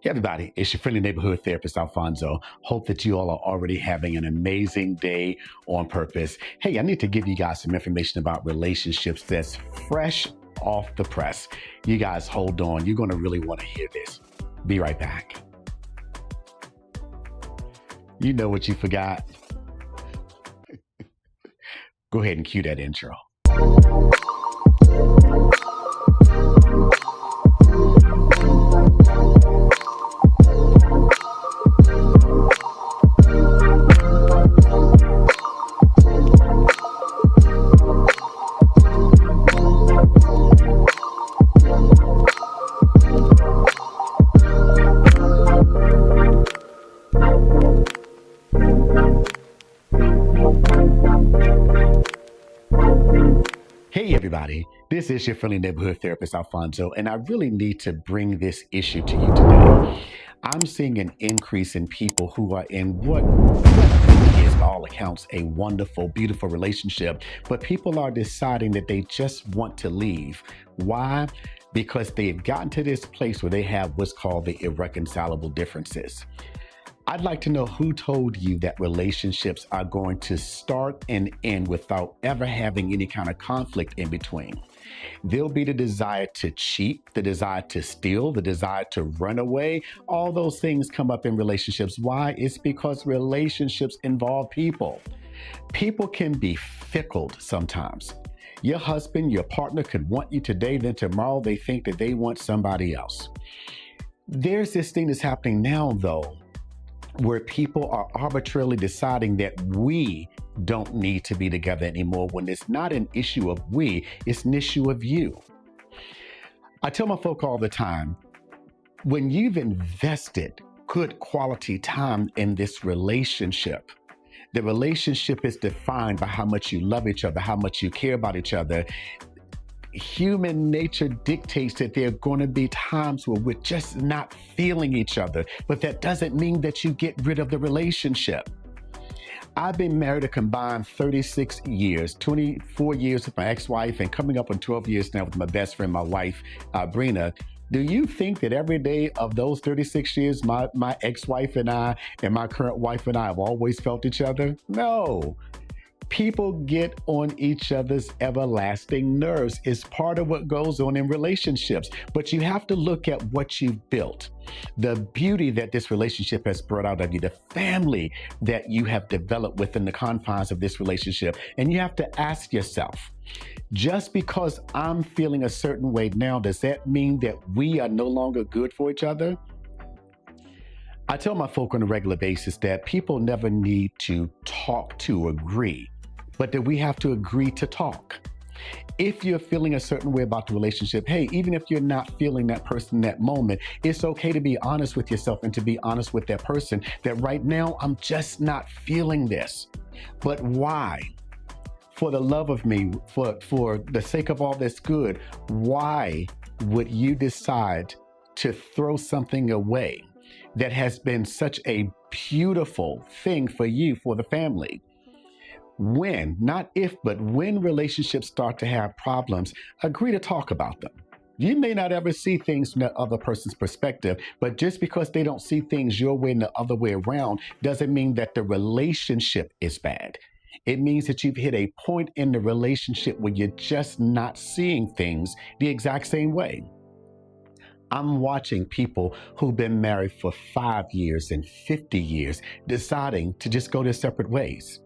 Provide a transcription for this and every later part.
Hey everybody, it's your friendly neighborhood therapist, Alfonso. Hope that you all are already having an amazing day on purpose. Hey, I need to give you guys some information about relationships that's fresh off the press. You guys hold on. You're going to really want to hear this. Be right back. You know what you forgot? Go ahead and cue that intro. Hey everybody, this is your friendly neighborhood therapist, Alfonso, and I really need to bring this issue to you today. I'm seeing an increase in people who are in what is, by all accounts, a wonderful, beautiful relationship, but people are deciding that they just want to leave. Why? Because they've gotten to this place where they have what's called the irreconcilable differences. I'd like to know who told you that relationships are going to start and end without ever having any kind of conflict in between. There'll be the desire to cheat, the desire to steal, the desire to run away. All those things come up in relationships. Why? It's because relationships involve people. People can be fickle sometimes. Your husband, your partner could want you today, then tomorrow they think that they want somebody else. There's this thing that's happening now, though, where people are arbitrarily deciding that we don't need to be together anymore when it's not an issue of we, it's an issue of you. I tell my folk all the time, when you've invested good quality time in this relationship, the relationship is defined by how much you love each other, how much you care about each other. Human nature dictates that there are going to be times where we're just not feeling each other, but that doesn't mean that you get rid of the relationship. I've been married a combined 36 years, 24 years with my ex-wife, and coming up on 12 years now with my best friend, my wife, Brina. Do you think that every day of those 36 years, my ex-wife and I and my current wife and I have always felt each other? No. People get on each other's everlasting nerves. It's part of what goes on in relationships. But you have to look at what you've built, the beauty that this relationship has brought out of you, the family that you have developed within the confines of this relationship. And you have to ask yourself, just because I'm feeling a certain way now, does that mean that we are no longer good for each other? I tell my folk on a regular basis that people never need to talk to agree, but that we have to agree to talk. If you're feeling a certain way about the relationship, hey, even if you're not feeling that person in that moment, it's okay to be honest with yourself and to be honest with that person that right now, I'm just not feeling this. But why? For the love of me, for the sake of all that's good, why would you decide to throw something away that has been such a beautiful thing for you, for the family? When, not if, but when relationships start to have problems, agree to talk about them. You may not ever see things from that other person's perspective, but just because they don't see things your way and the other way around doesn't mean that the relationship is bad. It means that you've hit a point in the relationship where you're just not seeing things the exact same way. I'm watching people who've been married for 5 years and 50 years deciding to just go their separate ways.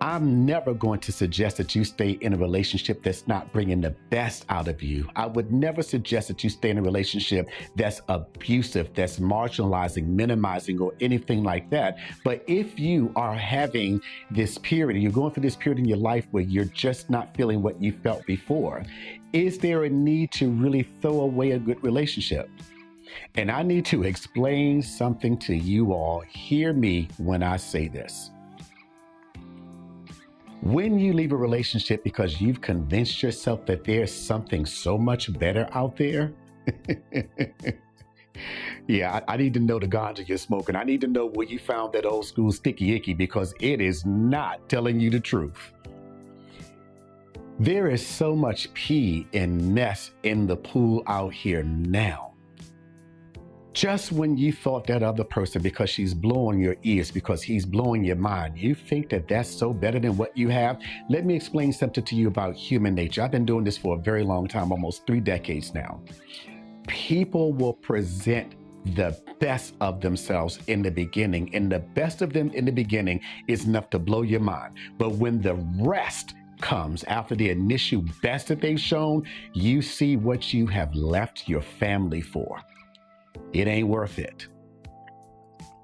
I'm never going to suggest that you stay in a relationship that's not bringing the best out of you. I would never suggest that you stay in a relationship that's abusive, that's marginalizing, minimizing, or anything like that. But if you are having this period, you're going through this period in your life where you're just not feeling what you felt before, is there a need to really throw away a good relationship? And I need to explain something to you all. Hear me when I say this. When you leave a relationship because you've convinced yourself that there's something so much better out there, yeah, I need to know the ganja you're smoking. I need to know where you found that old school sticky icky, because it is not telling you the truth. There is so much pee and mess in the pool out here now. Just when you thought that other person, because she's blowing your ears, because he's blowing your mind, you think that that's so better than what you have. Let me explain something to you about human nature. I've been doing this for a very long time, almost 3 decades now. People will present the best of themselves in the beginning, and the best of them in the beginning is enough to blow your mind. But when the rest comes after the initial best that they've shown, you see what you have left your family for. It ain't worth it.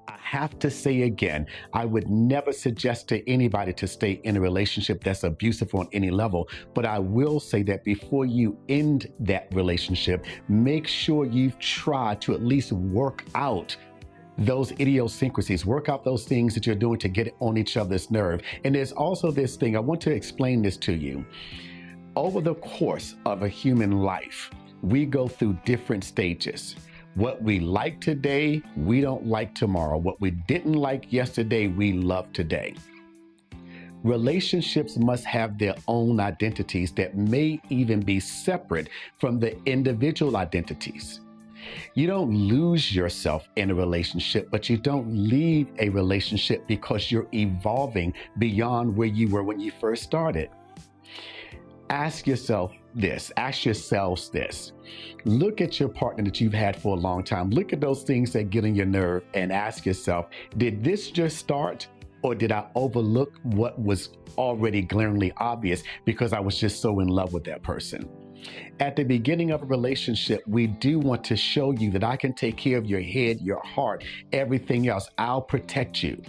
I have to say again, I would never suggest to anybody to stay in a relationship that's abusive on any level, but I will say that before you end that relationship, make sure you've tried to at least work out those idiosyncrasies, work out those things that you're doing to get on each other's nerve. And there's also this thing, I want to explain this to you. Over the course of a human life, we go through different stages. What we like today, we don't like tomorrow. What we didn't like yesterday, we love today. Relationships must have their own identities that may even be separate from the individual identities. You don't lose yourself in a relationship, but you don't leave a relationship because you're evolving beyond where you were when you first started. Ask yourselves this. Look at your partner that you've had for a long time. Look at those things that get on your nerve and ask yourself, did this just start, or did I overlook what was already glaringly obvious because I was just so in love with that person? At the beginning of a relationship, we do want to show you that I can take care of your head, your heart, everything else. I'll protect you.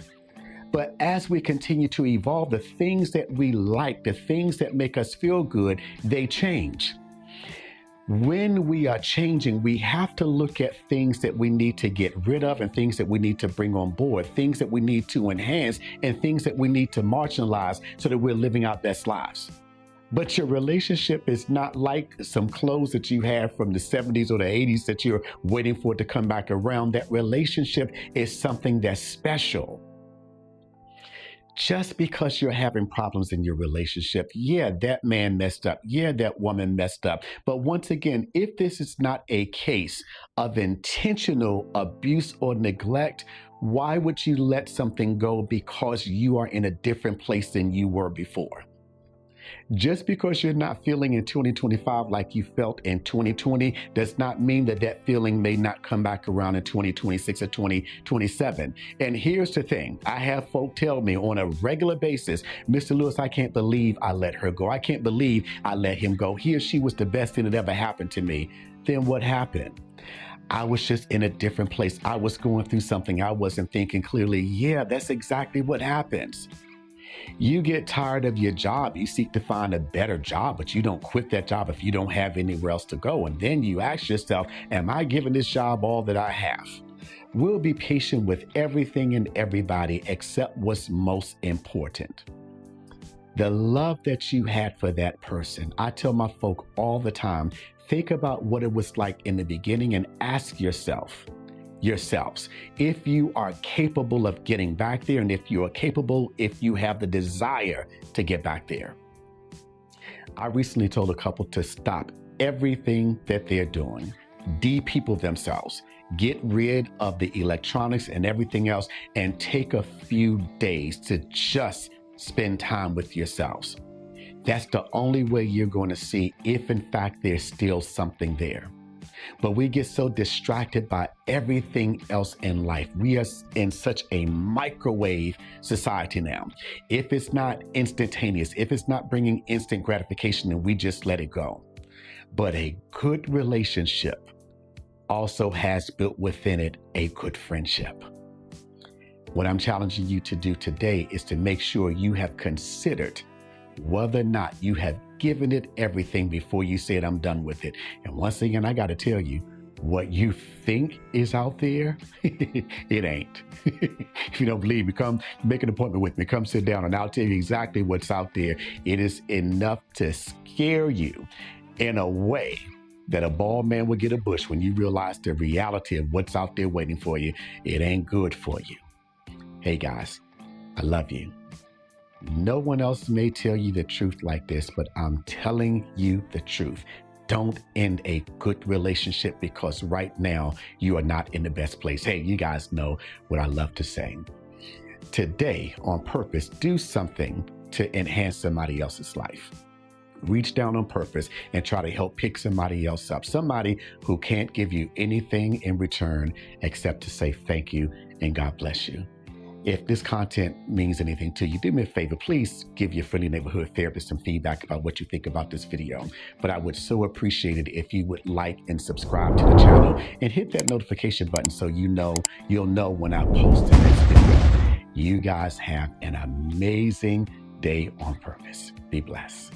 But as we continue to evolve, the things that we like, the things that make us feel good, they change. When we are changing, we have to look at things that we need to get rid of and things that we need to bring on board, things that we need to enhance and things that we need to marginalize so that we're living our best lives. But your relationship is not like some clothes that you have from the 70s or the 80s that you're waiting for it to come back around. That relationship is something that's special. Just because you're having problems in your relationship, yeah, that man messed up. Yeah, that woman messed up. But once again, if this is not a case of intentional abuse or neglect, why would you let something go because you are in a different place than you were before? Just because you're not feeling in 2025 like you felt in 2020 does not mean that that feeling may not come back around in 2026 or 2027. And here's the thing. I have folk tell me on a regular basis, Mr. Lewis, I can't believe I let her go. I can't believe I let him go. He or she was the best thing that ever happened to me. Then what happened? I was just in a different place. I was going through something. I wasn't thinking clearly. Yeah, that's exactly what happens. You get tired of your job, you seek to find a better job, but you don't quit that job if you don't have anywhere else to go. And then you ask yourself, am I giving this job all that I have? We'll be patient with everything and everybody except what's most important. The love that you had for that person. I tell my folk all the time, think about what it was like in the beginning and ask yourselves, if you are capable of getting back there, and if you are capable, if you have the desire to get back there. I recently told a couple to stop everything that they're doing, de-people themselves, get rid of the electronics and everything else, and take a few days to just spend time with yourselves. That's the only way you're going to see if in fact there's still something there. But we get so distracted by everything else in life. We are in such a microwave society now. If it's not instantaneous, if it's not bringing instant gratification, then we just let it go. But a good relationship also has built within it a good friendship. What I'm challenging you to do today is to make sure you have considered whether or not you have given it everything before you said, I'm done with it. And once again, I got to tell you, what you think is out there, it ain't. If you don't believe me, come make an appointment with me. Come sit down and I'll tell you exactly what's out there. It is enough to scare you in a way that a bald man would get a bush when you realize the reality of what's out there waiting for you. It ain't good for you. Hey guys, I love you. No one else may tell you the truth like this, but I'm telling you the truth. Don't end a good relationship because right now you are not in the best place. Hey, you guys know what I love to say. Today, on purpose, do something to enhance somebody else's life. Reach down on purpose and try to help pick somebody else up. Somebody who can't give you anything in return except to say thank you and God bless you. If this content means anything to you, do me a favor, please give your friendly neighborhood therapist some feedback about what you think about this video. But I would so appreciate it if you would like and subscribe to the channel and hit that notification button so you'll know when I post the next video. You guys have an amazing day on purpose. Be blessed.